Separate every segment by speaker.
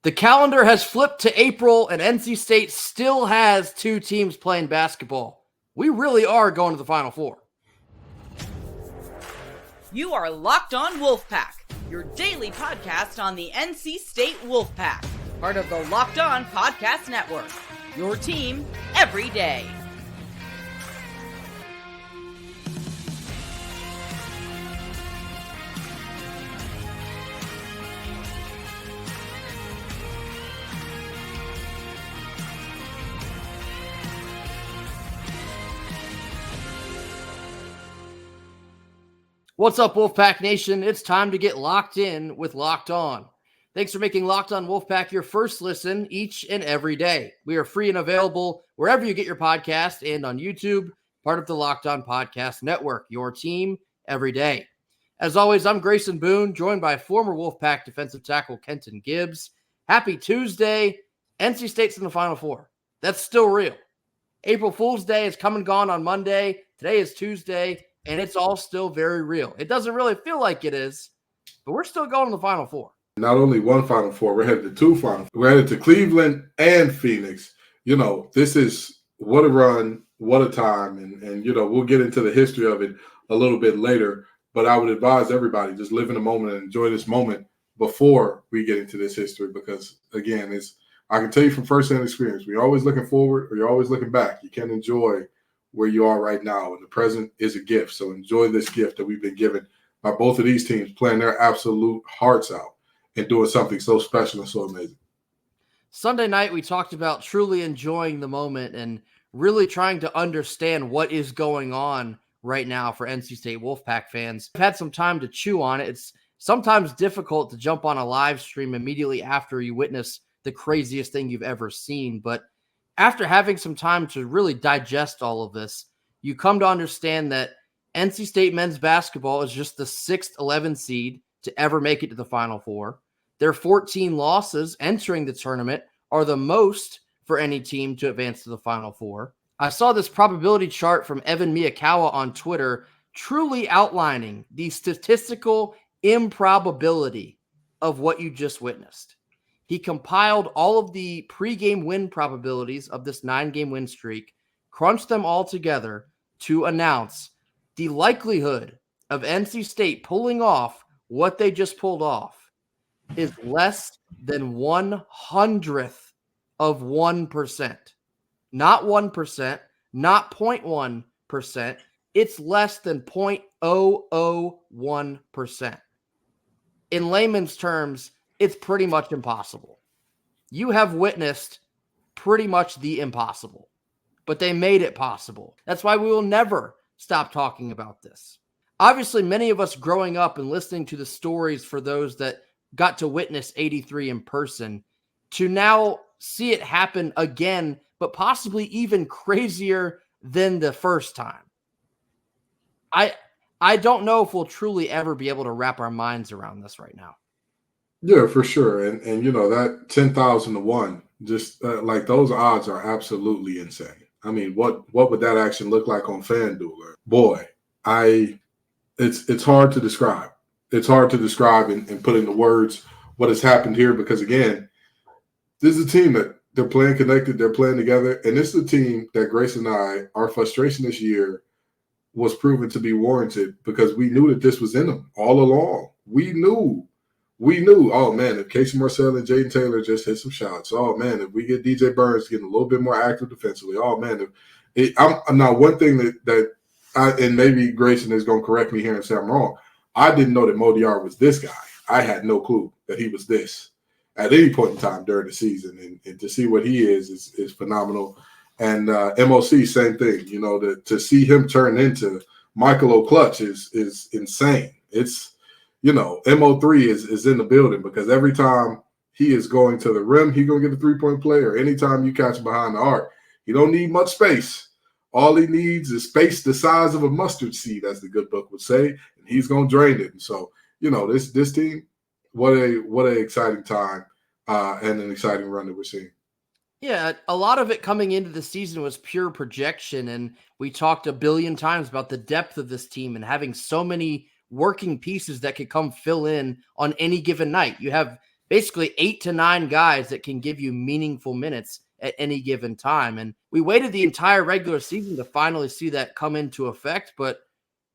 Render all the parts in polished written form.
Speaker 1: The calendar has flipped to April, and NC State still has 2 teams playing basketball. We really are going to the Final Four.
Speaker 2: You are Locked On Wolfpack, your daily podcast on the NC State Wolfpack, part of the Locked On Podcast Network, your team every day.
Speaker 1: What's up, Wolfpack Nation? It's time to get locked in with Locked On. Thanks for making Locked On Wolfpack your first listen each and every day. We are free and available wherever you get your podcast and on YouTube, part of the Locked On Podcast Network, your team every day. As always, I'm Grayson Boone, joined by former Wolfpack defensive tackle Kenton Gibbs. Happy Tuesday. NC State's in the Final Four. That's still real. April Fool's Day is come and gone on Monday. Today is Tuesday. And it's all still very real. It doesn't really feel like it is, but we're still going to the Final Four.
Speaker 3: Not only one Final Four, we're headed to 2 Final Four. We're headed to Cleveland and Phoenix. You know, this is what a run, what a time. And you know, we'll get into the history of it a little bit later. But I would advise everybody, just live in the moment and enjoy this moment before we get into this history. Because, again, I can tell you from firsthand experience, we're always looking forward or you're always looking back. You can't enjoy where you are right now, and the present is a gift. So enjoy this gift that we've been given by both of these teams, playing their absolute hearts out and doing something so special and so amazing.
Speaker 1: Sunday night, we talked about truly enjoying the moment and really trying to understand what is going on right now for NC State Wolfpack fans. I've had some time to chew on it. It's sometimes difficult to jump on a live stream immediately after you witness the craziest thing you've ever seen, but after having some time to really digest all of this, you come to understand that NC State men's basketball is just the 6th 11 seed to ever make it to the Final Four. Their 14 losses entering the tournament are the most for any team to advance to the Final Four. I saw this probability chart from Evan Miyakawa on Twitter truly outlining the statistical improbability of what you just witnessed. He compiled all of the pregame win probabilities of this 9-game win streak, crunched them all together to announce the likelihood of NC State pulling off what they just pulled off is less than 1/100th of 1%. Not 1%, not 0.1%. It's less than 0.001%. In layman's terms, it's pretty much impossible. You have witnessed pretty much the impossible, but they made it possible. That's why we will never stop talking about this. Obviously, many of us growing up and listening to the stories for those that got to witness 83 in person, to now see it happen again, but possibly even crazier than the first time. I don't know if we'll truly ever be able to wrap our minds around this right now.
Speaker 3: Yeah, for sure. And you know, that 10,000 to 1, just like those odds are absolutely insane. I mean, what would that action look like on FanDuel? Boy, it's hard to describe. It's hard to describe and put into words what has happened here because, again, this is a team that they're playing connected, they're playing together, and this is a team that Grace and I, our frustration this year was proven to be warranted because we knew that this was in them all along. We knew, oh, man, if Casey Marcel and Jaden Taylor just hit some shots, oh, man, if we get DJ Burns getting a little bit more active defensively, oh, man. I'm now one thing that and maybe Grayson is going to correct me here and say I'm wrong, I didn't know that Modiar was this guy. I had no clue that he was this at any point in time during the season. And to see what he is phenomenal. And MOC, same thing. You know, to see him turn into Michael O'Clutch is insane. It's, you know, MO3 is in the building because every time he is going to the rim, he's going to get a three-point play, or anytime you catch him behind the arc, he don't need much space. All he needs is space the size of a mustard seed, as the good book would say, and he's going to drain it. And so, you know, this team, what a exciting time and an exciting run that we're seeing.
Speaker 1: Yeah, a lot of it coming into the season was pure projection, and we talked a billion times about the depth of this team and having so many working pieces that could come fill in on any given night. You have basically 8 to 9 guys that can give you meaningful minutes at any given time. And we waited the entire regular season to finally see that come into effect. But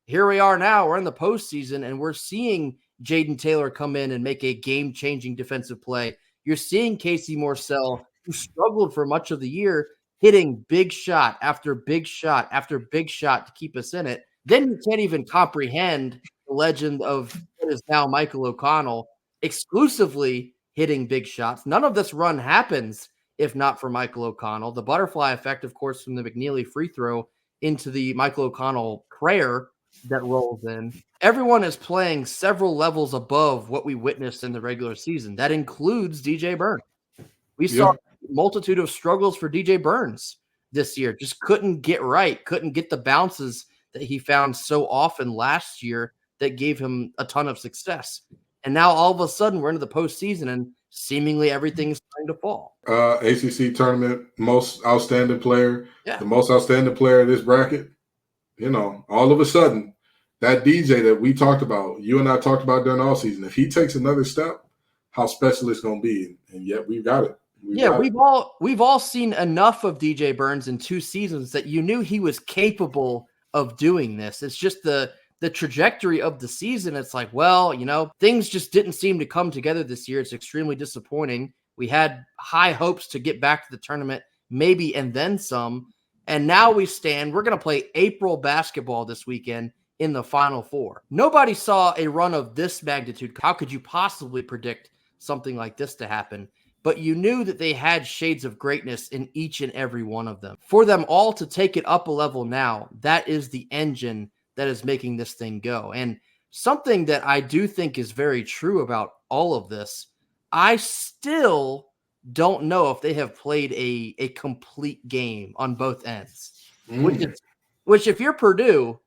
Speaker 1: here we are now. We're in the postseason, and we're seeing Jaden Taylor come in and make a game-changing defensive play. You're seeing Casey Morsell, who struggled for much of the year, hitting big shot after big shot after big shot to keep us in it. Then you can't even comprehend the legend of what is now Michael O'Connell exclusively hitting big shots. None of this run happens if not for Michael O'Connell. The butterfly effect, of course, from the McNeely free throw into the Michael O'Connell prayer that rolls in. Everyone is playing several levels above what we witnessed in the regular season. That includes DJ Burns. We saw a multitude of struggles for DJ Burns this year. Just couldn't get right, couldn't get the bounces that he found so often last year that gave him a ton of success. And now all of a sudden we're into the postseason and seemingly everything is starting to fall.
Speaker 3: ACC tournament, most outstanding player, the most outstanding player in this bracket. You know, all of a sudden, that DJ that we talked about, you and I talked about during all season, if he takes another step, how special it's going to be. And yet we've got it.
Speaker 1: We've all seen enough of DJ Burns in 2 seasons that you knew he was capable of doing this. It's just the trajectory of the season. It's like, well, you know, things just didn't seem to come together this year. It's extremely disappointing. We had high hopes to get back to the tournament, maybe, and then some. And now we're going to play April basketball this weekend in the Final Four. Nobody saw a run of this magnitude. How could you possibly predict something like this to happen? But you knew that they had shades of greatness in each and every one of them. For them all to take it up a level now, that is the engine that is making this thing go. And something that I do think is very true about all of this, I still don't know if they have played a complete game on both ends, which if you're Purdue,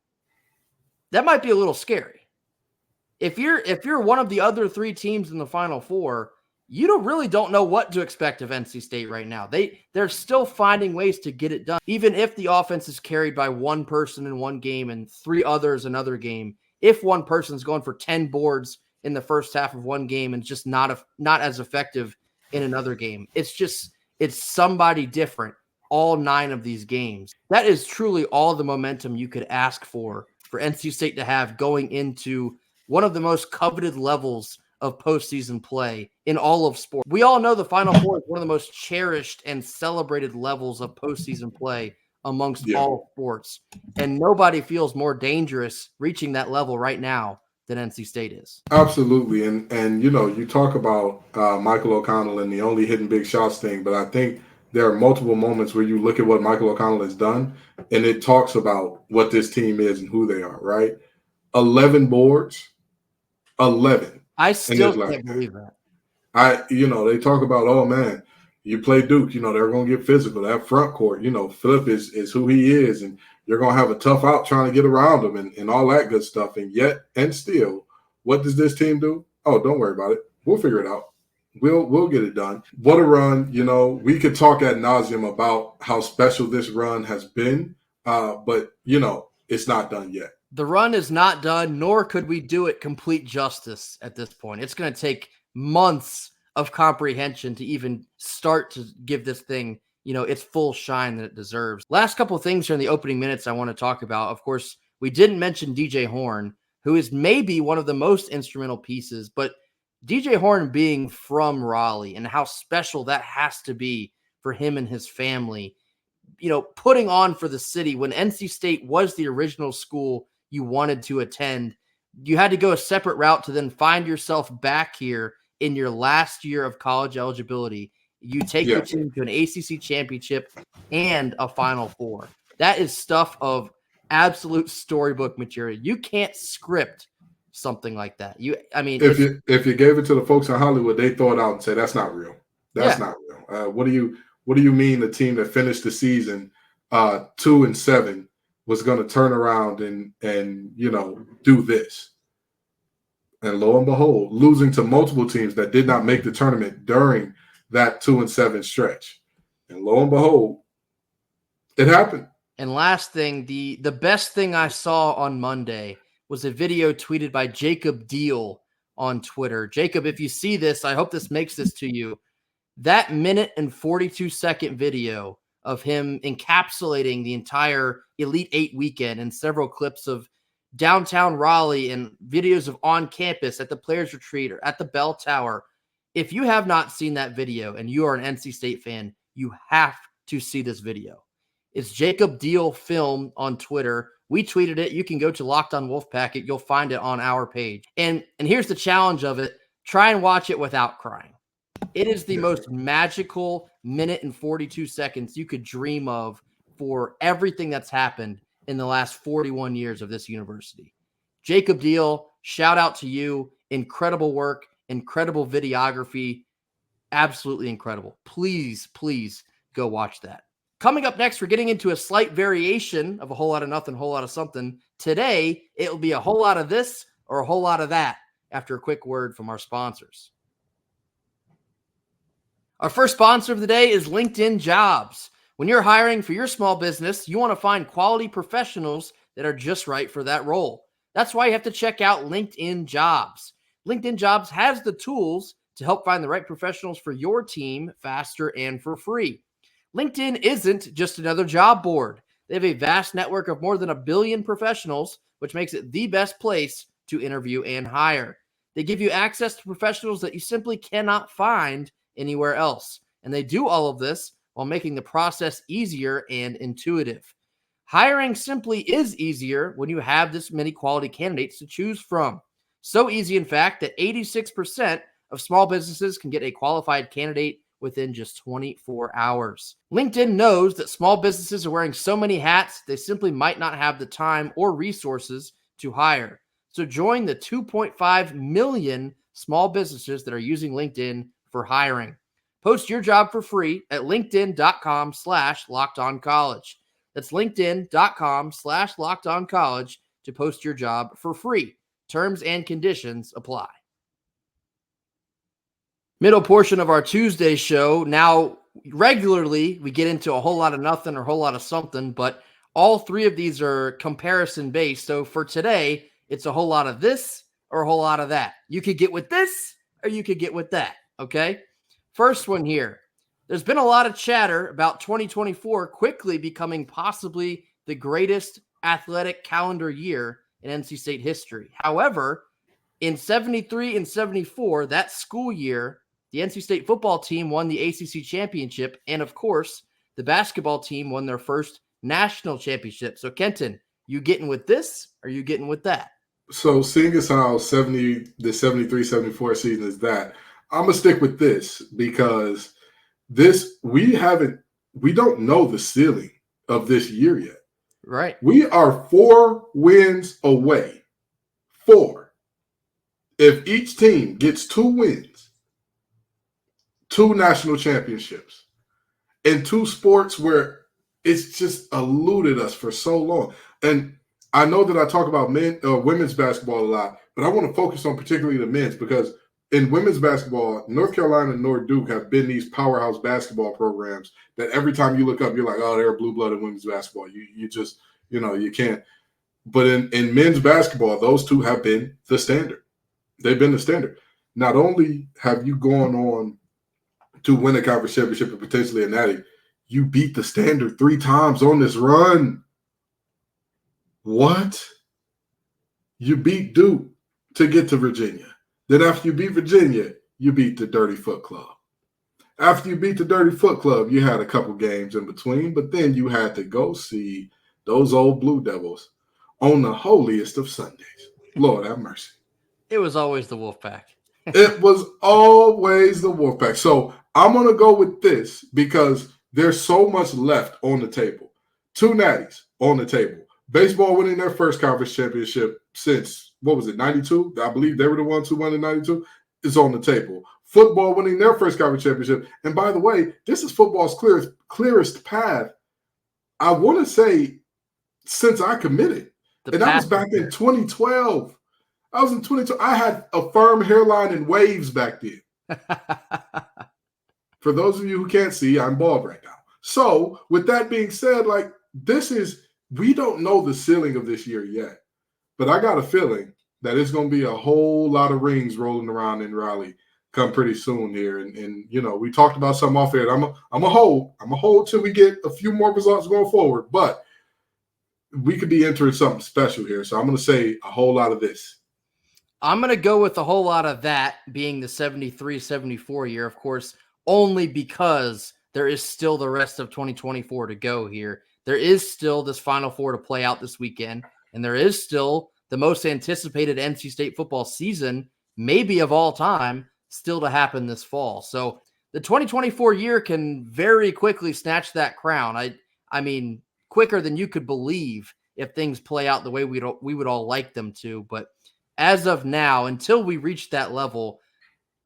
Speaker 1: that might be a little scary. If you're one of the other 3 teams in the Final Four, you don't know what to expect of NC State right now. They're still finding ways to get it done. Even if the offense is carried by one person in one game and 3 others another game, if one person's going for 10 boards in the first half of one game and just not as effective in another game, it's somebody different all 9 of these games. That is truly all the momentum you could ask for NC State to have going into one of the most coveted levels of postseason play in all of sport. We all know the Final Four is one of the most cherished and celebrated levels of postseason play amongst all sports. And nobody feels more dangerous reaching that level right now than NC State is.
Speaker 3: Absolutely. And you know, you talk about Michael O'Connell and the only hitting big shots thing, but I think there are multiple moments where you look at what Michael O'Connell has done and it talks about what this team is and who they are, right? 11 boards, 11.
Speaker 1: I still can't believe that.
Speaker 3: They talk about, oh man, you play Duke, they're going to get physical. That front court, Philip is who he is, and you're going to have a tough out trying to get around him and all that good stuff. And still, what does this team do? Oh, don't worry about it. We'll figure it out. We'll get it done. What a run. We could talk ad nauseum about how special this run has been, but it's not done yet.
Speaker 1: The run is not done, nor could we do it complete justice at this point. It's going to take months of comprehension to even start to give this thing, its full shine that it deserves. Last couple of things here in the opening minutes I want to talk about. Of course, we didn't mention DJ Horn, who is maybe one of the most instrumental pieces, but DJ Horn being from Raleigh and how special that has to be for him and his family, putting on for the city when NC State was the original school you wanted to attend. You had to go a separate route to then find yourself back here in your last year of college eligibility. You take your team to an ACC championship and a Final Four. That is stuff of absolute storybook material. You can't script something like that. If
Speaker 3: you gave it to the folks in Hollywood, they throw it out and say that's not real. That's not real. What do you mean the team that finished the season 2-7 was going to turn around and do this? And lo and behold, losing to multiple teams that did not make the tournament during that 2-7 stretch. And lo and behold, it happened.
Speaker 1: And last thing, the best thing I saw on Monday was a video tweeted by Jacob Deal on Twitter. Jacob, if you see this, I hope this makes this to you. That minute and 42-second video of him encapsulating the entire Elite Eight weekend and several clips of downtown Raleigh and videos of on campus at the Players Retreat or at the Bell Tower. If you have not seen that video and you are an NC State fan, you have to see this video. It's Jacob Deal Film on Twitter. We tweeted it. You can go to Locked On Wolfpack. You'll find it on our page. And here's the challenge of it. Try and watch it without crying. It is the most magical minute and 42 seconds you could dream of for everything that's happened in the last 41 years of this university. Jacob Deal, shout out to you. Incredible work, incredible videography, absolutely incredible. Please, please go watch that. Coming up next, we're getting into a slight variation of a whole lot of nothing, whole lot of something. Today, it will be a whole lot of this or a whole lot of that after a quick word from our sponsors. Our first sponsor of the day is LinkedIn Jobs. When you're hiring for your small business, you want to find quality professionals that are just right for that role. That's why you have to check out LinkedIn Jobs. LinkedIn Jobs has the tools to help find the right professionals for your team faster and for free. LinkedIn isn't just another job board. They have a vast network of more than 1 billion professionals, which makes it the best place to interview and hire. They give you access to professionals that you simply cannot find anywhere else. And they do all of this while making the process easier and intuitive. Hiring simply is easier when you have this many quality candidates to choose from. So easy, in fact, that 86% of small businesses can get a qualified candidate within just 24 hours. LinkedIn knows that small businesses are wearing so many hats, they simply might not have the time or resources to hire. So join the 2.5 million small businesses that are using LinkedIn for hiring. Post your job for free at linkedin.com/lockedoncollege. That's linkedin.com/lockedoncollege to post your job for free. Terms and conditions apply. Middle portion of our Tuesday show. Now, regularly, we get into a whole lot of nothing or a whole lot of something, but all three of these are comparison-based. So for today, it's a whole lot of this or a whole lot of that. You could get with this or you could get with that, okay? First one here. There's been a lot of chatter about 2024 quickly becoming possibly the greatest athletic calendar year in NC State history. However, in 73 and 74, that school year, the NC State football team won the ACC championship, and of course, the basketball team won their first national championship. So, Kenton, you getting with this or you getting with that?
Speaker 3: So, seeing as how the 73-74 season is that, I'm going to stick with this because we don't know the ceiling of this year yet.
Speaker 1: Right.
Speaker 3: We are 4 wins away. 4. If each team gets 2 wins, 2 national championships, and 2 sports where it's just eluded us for so long. And I know that I talk about women's basketball a lot, but I want to focus on particularly the men's because in women's basketball, North Carolina and North Duke have been these powerhouse basketball programs that every time you look up, you're like, oh, they're blue-blooded women's basketball. You just, you can't. But in men's basketball, those two have been the standard. They've been the standard. Not only have you gone on to win a conference championship and potentially a natty, you beat the standard 3 times on this run. What? You beat Duke to get to Virginia. Then after you beat Virginia, you beat the Dirty Foot Club. After you beat the Dirty Foot Club, you had a couple games in between, but then you had to go see those old Blue Devils on the holiest of Sundays. Lord have mercy.
Speaker 1: It was always the Wolfpack.
Speaker 3: It was always the Wolfpack. So I'm going to go with this because there's so much left on the table. 2 natties on the table. Baseball winning their first conference championship since, 92? I believe they were the ones who won in 92. Is on the table. Football winning their first conference championship. And by the way, this is football's clearest path, I want to say, since I committed. And that was back in 2012. I was in 2012. I had a firm hairline and waves back then. For those of you who can't see, I'm bald right now. So with that being said, we don't know the ceiling of this year yet. But I got a feeling that it's going to be a whole lot of rings rolling around in Raleigh come pretty soon here. And you know, we talked about something off air. I'm a hold till we get a few more results going forward, but we could be entering something special here. So I'm going to say a whole lot of this.
Speaker 1: I'm going to go with a whole lot of that being the 73-74 year, of course, only because there is still the rest of 2024 to go here. There is still this Final Four to play out this weekend, and there is still the most anticipated NC State football season, maybe of all time, still to happen this fall. So the 2024 year can very quickly snatch that crown. I mean, quicker than you could believe if things play out the way we would all like them to. But as of now, until we reach that level,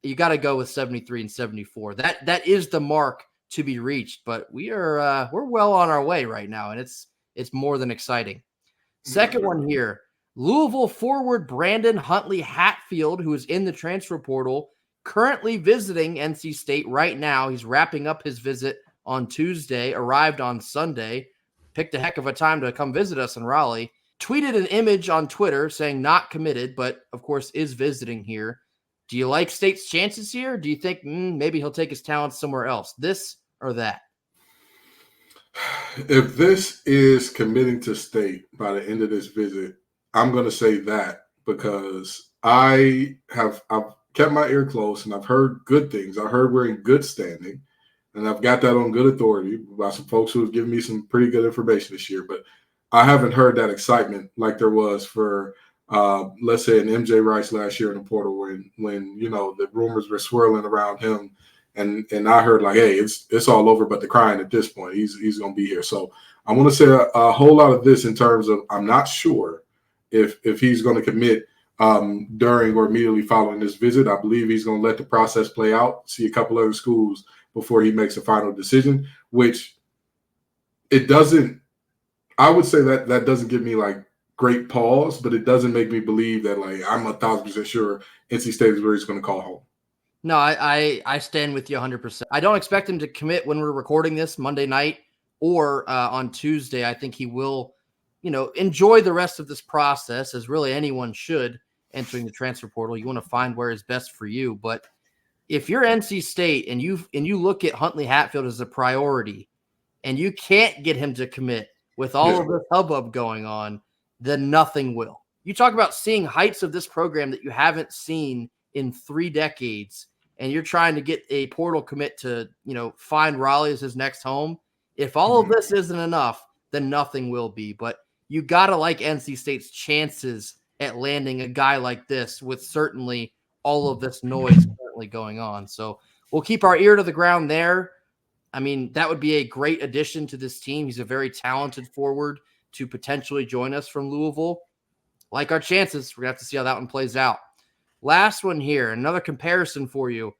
Speaker 1: you got to go with 73 and 74. That is the mark to be reached, but we're well on our way right now, and it's more than exciting. Second one here, Louisville forward Brandon Huntley Hatfield, who is in the transfer portal, currently visiting NC State right now. He's wrapping up his visit on Tuesday, arrived on Sunday, picked a heck of a time to come visit us in Raleigh, tweeted an image on Twitter saying not committed, but of course is visiting here. Do you like State's chances here? Do you think maybe he'll take his talents somewhere else? This or that?
Speaker 3: If this is committing to State by the end of this visit, I'm going to say that because I've kept my ear close and I've heard good things. I heard we're in good standing, and I've got that on good authority by some folks who have given me some pretty good information this year. But I haven't heard that excitement like there was for, let's say, an MJ Rice last year in the portal when you know the rumors were swirling around him. And I heard like, hey, it's all over but the crying at this point. He's going to be here. So I want to say a whole lot of this in terms of I'm not sure if he's going to commit during or immediately following this visit. I believe he's going to let the process play out, see a couple other schools before he makes a final decision, which it doesn't – I would say that doesn't give me like great pause, but it doesn't make me believe that like I'm 1,000% sure NC State is where he's going to call home.
Speaker 1: No, I stand with you 100%. I don't expect him to commit when we're recording this Monday night or on Tuesday. I think he will, enjoy the rest of this process, as really anyone should entering the transfer portal. You want to find where is best for you. But if you're NC State and you look at Huntley Hatfield as a priority and you can't get him to commit with all of this hubbub going on, then nothing will. You talk about seeing heights of this program that you haven't seen in 3 decades, and you're trying to get a portal commit to, find Raleigh as his next home. If all of this isn't enough, then nothing will be. But you got to like NC State's chances at landing a guy like this with certainly all of this noise currently going on. So we'll keep our ear to the ground there. I mean, that would be a great addition to this team. He's a very talented forward to potentially join us from Louisville. Like our chances, we're going to have to see how that one plays out. Last one here, another comparison for you.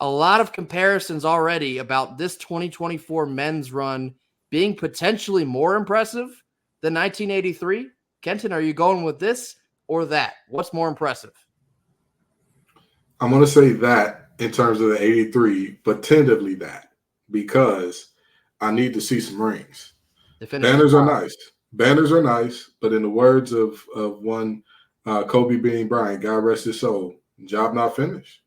Speaker 1: A lot of comparisons already about this 2024 men's run being potentially more impressive than 1983. Kenton, are you going with this or that? What's more impressive?
Speaker 3: I'm going to say that in terms of the 83, but tentatively that, because I need to see some rings. Banners are nice. Banners are nice, but in the words of one Kobe Bean Bryant, God rest his soul, job not finished.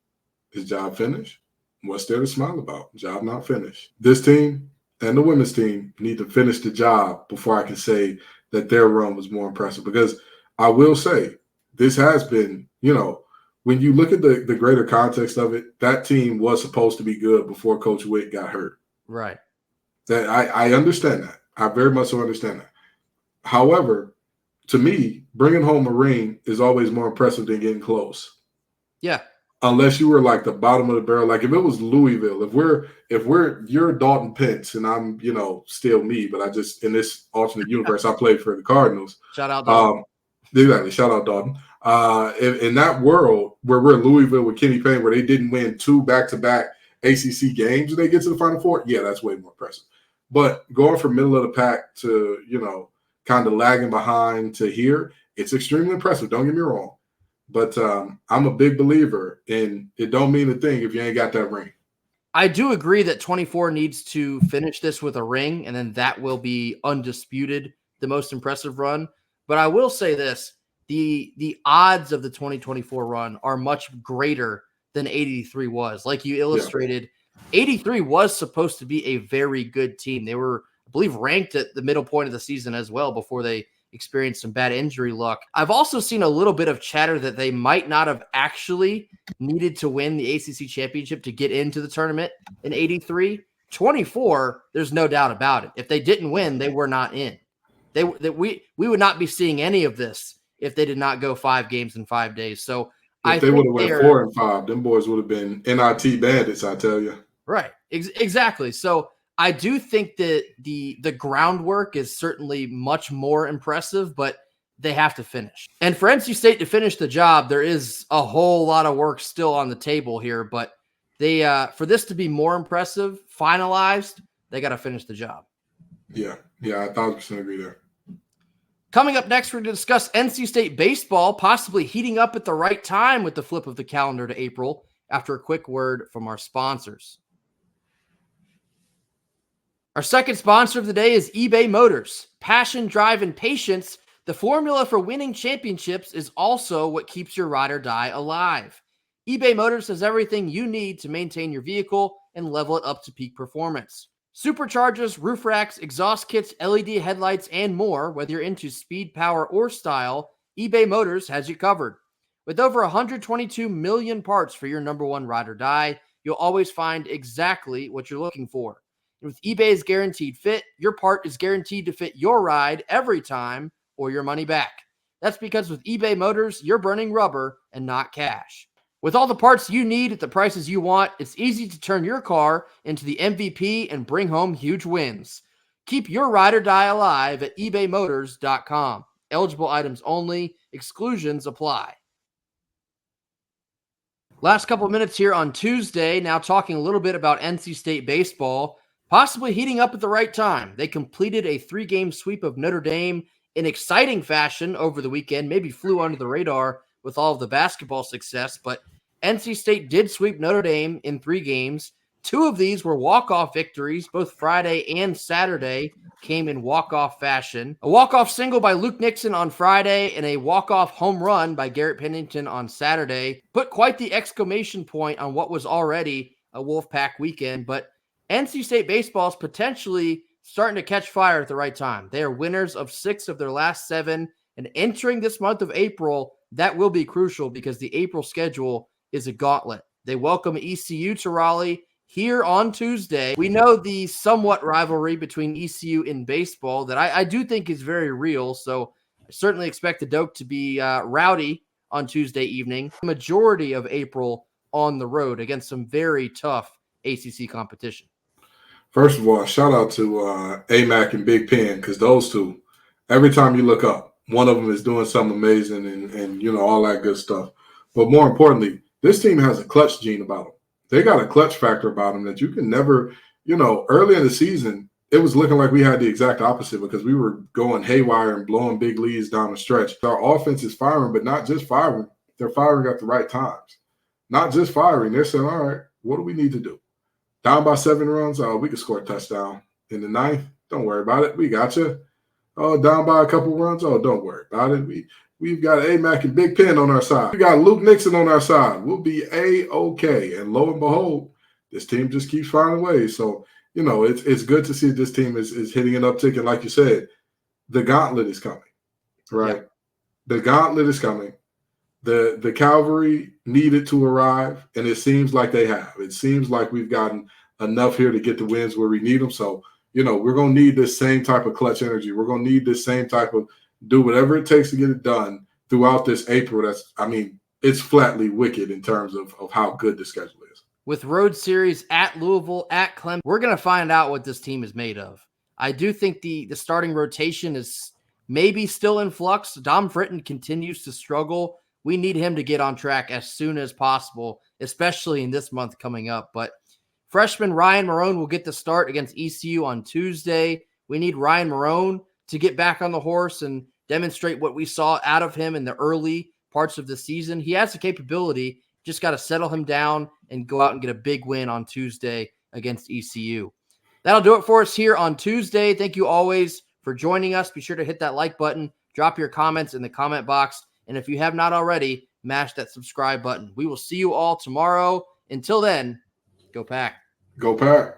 Speaker 3: Is job finished? What's there to smile about? Job not finished. This team and the women's team need to finish the job before I can say that their run was more impressive. Because I will say this has been, when you look at the greater context of it, that team was supposed to be good before Coach Witt got hurt.
Speaker 1: Right.
Speaker 3: That I understand that. I very much so understand that. However, to me, bringing home a ring is always more impressive than getting close.
Speaker 1: Yeah.
Speaker 3: Unless you were like the bottom of the barrel. Like if it was Louisville, you're Dalton Pence and I'm, still me, but I just, in this alternate universe, I played for the Cardinals.
Speaker 1: Shout out Dalton.
Speaker 3: Exactly. Shout out Dalton. In that world where we're Louisville with Kenny Payne, where they didn't win 2 back-to-back ACC games and they get to the Final Four, yeah, that's way more impressive. But going from middle of the pack to, kind of lagging behind to here, it's extremely impressive. Don't get me wrong. But I'm a big believer in it don't mean a thing if you ain't got that ring.
Speaker 1: I do agree that 24 needs to finish this with a ring, and then that will be undisputed the most impressive run. But I will say this, the odds of the 2024 run are much greater than 83 was. Like you illustrated, 83 was supposed to be a very good team. They were, I believe, ranked at the middle point of the season as well before they experienced some bad injury luck. I've also seen a little bit of chatter that they might not have actually needed to win the ACC championship to get into the tournament in 83. 24, there's no doubt about it. If they didn't win, they were not in. We would not be seeing any of this if they did not go 5 games in 5 days. So
Speaker 3: if they would have went 4 and 5, them boys would have been NIT bandits, I tell you.
Speaker 1: Right. Exactly. So I do think that the groundwork is certainly much more impressive, but they have to finish. And for NC State to finish the job, there is a whole lot of work still on the table here, but they for this to be more impressive, finalized, they got to finish the job.
Speaker 3: Yeah, I 1,000% agree there.
Speaker 1: Coming up next, we're going to discuss NC State baseball, possibly heating up at the right time with the flip of the calendar to April, after a quick word from our sponsors. Our second sponsor of the day is eBay Motors. Passion, drive, and patience, the formula for winning championships, is also what keeps your ride or die alive. eBay Motors has everything you need to maintain your vehicle and level it up to peak performance. Superchargers, roof racks, exhaust kits, LED headlights, and more. Whether you're into speed, power, or style, eBay Motors has you covered. With over 122 million parts for your number one ride or die, you'll always find exactly what you're looking for. And with eBay's Guaranteed Fit, your part is guaranteed to fit your ride every time or your money back. That's because with eBay Motors, you're burning rubber and not cash. With all the parts you need at the prices you want, it's easy to turn your car into the MVP and bring home huge wins. Keep your ride or die alive at ebaymotors.com. Eligible items only. Exclusions apply. Last couple of minutes here on Tuesday, now talking a little bit about NC State baseball, possibly heating up at the right time. They completed a 3-game sweep of Notre Dame in exciting fashion over the weekend, maybe flew under the radar with all of the basketball success, but NC State did sweep Notre Dame in 3 games. 2 of these were walk-off victories. Both Friday and Saturday came in walk-off fashion. A walk-off single by Luke Nixon on Friday and a walk-off home run by Garrett Pennington on Saturday put quite the exclamation point on what was already a Wolfpack weekend, but NC State baseball is potentially starting to catch fire at the right time. They are winners of 6 of their last 7, and entering this month of April, that will be crucial because the April schedule is a gauntlet. They welcome ECU to Raleigh here on Tuesday. We know the somewhat rivalry between ECU and baseball that I do think is very real, so I certainly expect the Doak to be rowdy on Tuesday evening. Majority of April on the road against some very tough ACC competition.
Speaker 3: First of all, shout out to AMAC and Big Pen, because those two, every time you look up, one of them is doing something amazing and you know, all that good stuff. But more importantly, this team has a clutch gene about them. They got a clutch factor about them that you can never, you know, early in the season, it was looking like we had the exact opposite because we were going haywire and blowing big leads down the stretch. Our offense is firing, but not just firing. They're firing at the right times. Not just firing. They're saying, all right, what do we need to do? Down by 7 runs, we could score a touchdown. In the 9th, don't worry about it. We got you. Down by a couple runs, don't worry about it. We've got AMAC and Big Pen on our side. We got Luke Nixon on our side. We'll be A-okay. And lo and behold, this team just keeps finding ways. So, you know, it's good to see this team is hitting an uptick. And like you said, the gauntlet is coming, right? Yep. The gauntlet is coming. The cavalry needed to arrive, and it seems like they have. It seems like we've gotten enough here to get the wins where we need them. So, you know, we're going to need this same type of clutch energy. We're going to need this same type of do whatever it takes to get it done throughout this April. It's flatly wicked in terms of how good the schedule is.
Speaker 1: With road series at Louisville, at Clemson, we're going to find out what this team is made of. I do think the starting rotation is maybe still in flux. Dom Fritton continues to struggle. We need him to get on track as soon as possible, especially in this month coming up. But freshman Ryan Marone will get the start against ECU on Tuesday. We need Ryan Marone to get back on the horse and demonstrate what we saw out of him in the early parts of the season. He has the capability, just got to settle him down and go out and get a big win on Tuesday against ECU. That'll do it for us here on Tuesday. Thank you always for joining us. Be sure to hit that like button, drop your comments in the comment box, And if you have not already, mash that subscribe button. We will see you all tomorrow. Until then, go Pack.
Speaker 3: Go Pack.